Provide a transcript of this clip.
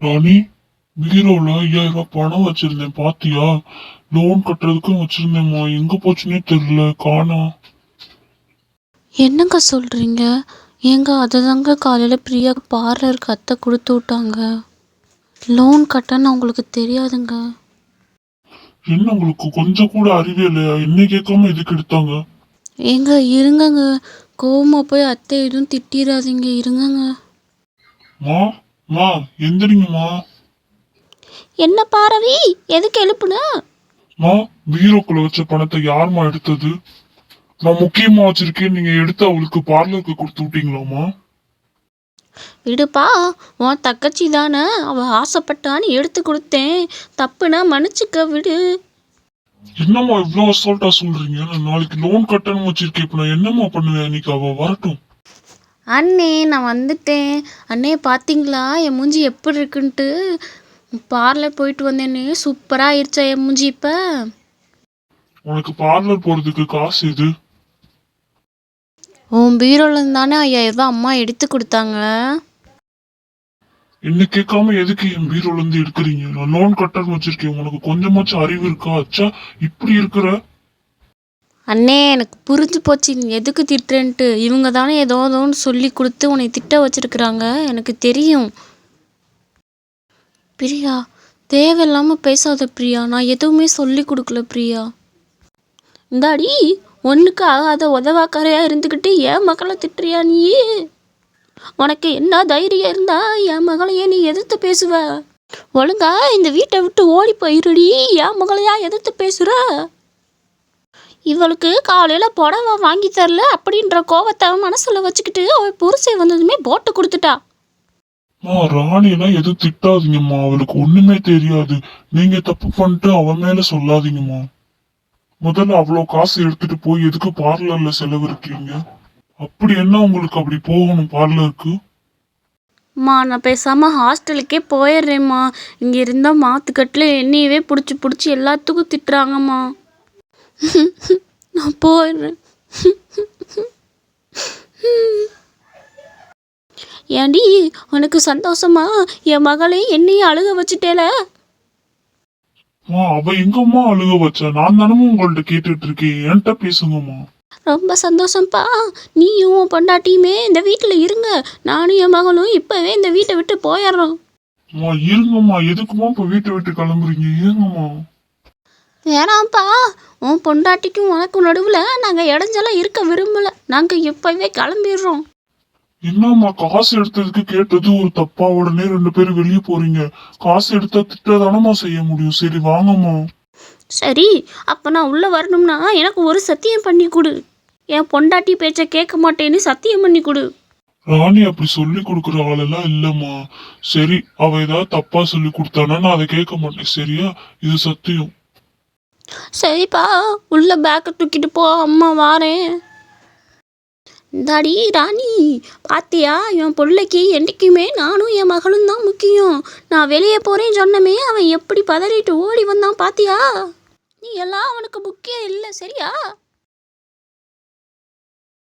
ராணி, பீரோல 5000 பணம் வச்சிருந்தேன் பாத்தியா? லோன் கட்டுறதுக்கும் வச்சிருந்தேம்மா, எங்க போச்சுன்னே தெரியல, காணோம். என்னங்க சொல்கிறீங்க? ஏங்க அதுதாங்க காலையில் பிரியா பார்லருக்கு அத்தை கொடுத்து விட்டாங்க. லோன் கட்டன்னு உங்களுக்கு தெரியாதுங்க. என்ன உங்களுக்கு கொஞ்சம் கூட அறிவே இல்லையா? என்ன கேட்காம எதுக்கு எடுத்தாங்க? ஏங்க இருங்கங்க, கோவமா போய் அத்தை எதுவும் திட்டிடாதீங்க, இருங்கங்க. மா மா எந்திரிங்கம்மா. என்ன பாரவி, எதுக்கு எழுப்புன? மா, பீரோக்குள்ள வச்ச பணத்தை யாரும்மா எடுத்தது? நான் முக்கியமா வச்சிருக்கேன், நீங்க எடுத்து அவளுக்கு பார்லருக்கு கொடுத்து விட்டீங்களாமா? விடுப்பா, உன் தக்கச்சி தானே, அவள் ஆசைப்பட்டான்னு எடுத்து கொடுத்தேன். தப்புனா மன்னிச்சுக்க, விடு. என்னம்மா இவ்வளோ அசால்ட்டா சொல்றீங்க? நான் நாளைக்கு லோன் கட்டணும் வச்சிருக்கேன், இப்ப நான் என்னம்மா பண்ணுவேன்? இன்னைக்கு அவ வரட்டும். அண்ணே நான் வந்துட்டேன். அண்ணே பார்த்தீங்களா என் மூஞ்சி எப்படி இருக்குன்ட்டு? பார்லர் போயிட்டு வந்தேனே, சூப்பராக ஆயிடுச்சா என் மூஞ்சி இப்போ? உனக்கு பார்லர் போறதுக்கு காசு எது? உன் பீரோலேருந்து தானே 5000 ரூபாய் அம்மா எடுத்து கொடுத்தாங்க. என்ன கேட்காம எதுக்கு என் பீரோல இருந்து எடுக்கிறீங்க? நான் லோன் கட்டணும் வச்சிருக்கேன், உனக்கு கொஞ்சமாச்சும் அறிவு இருக்கா? அச்சா, இப்படி இருக்கிற. அண்ணே எனக்கு புரிஞ்சு போச்சு நீ எதுக்கு திட்டுறேன்ட்டு. இவங்க தானே ஏதோன்னு சொல்லி கொடுத்து உன்னை திட்ட வச்சிருக்கிறாங்க, எனக்கு தெரியும். பிரியா, தேவையில்லாமல் பேசாத பிரியா, நான் எதுவுமே சொல்லி கொடுக்கல பிரியா. இந்தாடி, ஒன்றுக்கு ஆகாத உதவாக்காரையாக இருந்துக்கிட்டு என் மக்களை திட்டுறியா நீ? உனக்கு என்ன தைரியம் இருந்தா என் மகளையே நீ எதிர்த்து பேசுவ? ஒழுங்கா இந்த வீட்டை விட்டு ஓடி போயிருடி, என் மகளையா எதிர்த்து பேசுற? இவளுக்கு காலையில் புடவை வாங்கி தரல அப்படின்ற கோவத்தை மனசில் வச்சுக்கிட்டு அவள் புருஷை வந்ததுமே போட்டு கொடுத்துட்டா. ராணியெல்லாம் எதுவும் திட்டாதீங்கம்மா, அவளுக்கு ஒண்ணுமே தெரியாது. நீங்க தப்பு பண்ணிட்டு அவன் மேல சொல்லாதீங்கம்மா. முதல்ல அவ்வளோ காசு எடுத்துட்டு போய் எதுக்கு பார்லர்ல செலவிருக்கீங்க? அப்படி என்ன உங்களுக்கு அப்படி போகணும் பார்லருக்கு? நான் பேசாமல் ஹாஸ்டலுக்கே போயிடுறேம்மா. இங்கே இருந்தால் மாத்துக்கட்டில் என்னையவே பிடிச்சி எல்லாத்துக்கும் திட்டுறாங்கம்மா. நான் போயிடுறேன். ஏண்டி உனக்கு சந்தோஷமா? என் மகளே என்னையும் அழுக வச்சுட்டேல. அவ எங்கம்மா அழுக வச்சா? நான் தானே உங்கள்ட்ட கேட்டுட்டு இருக்கேன், என்கிட்ட பேசுங்கம்மா. ரொம்ப சந்தோஷம்ப்பா. நீயும் உன் பொண்டாட்டியுமே இந்த வீட்டில் இருங்க. நானும் என் மகளும் இப்போவே இந்த வீட்டை விட்டு போயிடுறோம். இருங்கம்மா, எதுக்குமா இப்போ வீட்டை விட்டு கிளம்புறீங்க? இருங்கம்மா. வேணாம்ப்பா, உன் பொண்டாட்டிக்கும் உனக்கும் நடுவில் நாங்கள் இடைஞ்செல்லாம் இருக்க விரும்பலை. நாங்கள் இப்போவே கிளம்பிடுறோம். என்னம்மா, காசு எடுத்ததுக்கு கேட்டது ஒரு தப்பா? உடனே 2 பேரும் வெளியே போறீங்க. காசு எடுத்தா திட்டதானமா செய்ய முடியும். சரி வாங்கம்மா. சரி, அப்போ நான் உள்ளே வரணும்னா எனக்கு ஒரு சத்தியம் பண்ணி கொடு. என் பொண்டாட்டி பேச்சை கேட்க மாட்டேன்னு சத்தியம் பண்ணி கொடு. ராணி அப்படி சொல்லி கொடுக்குற ஆளெல்லாம் இல்லம்மா. சரி, அவ ஏதாவது தப்பா சொல்லி கொடுத்தானா நான் அதை கேட்க மாட்டேன், சரியா? இது சத்தியம். சரிப்பா, உள்ள பேக்கை தூக்கிட்டு போ, அம்மா வாரேன். இந்தாடி ராணி, பாத்தியா என் பிள்ளைக்கு என்றைக்குமே நானும் என் மகளும் தான் முக்கியம். நான் வெளியே போகிறேன்னு சொன்னமே அவன் எப்படி பதறிட்டு ஓடி வந்தான் பாத்தியா? நீ எல்லாம் அவனுக்கு முக்கியம் இல்லை, சரியா?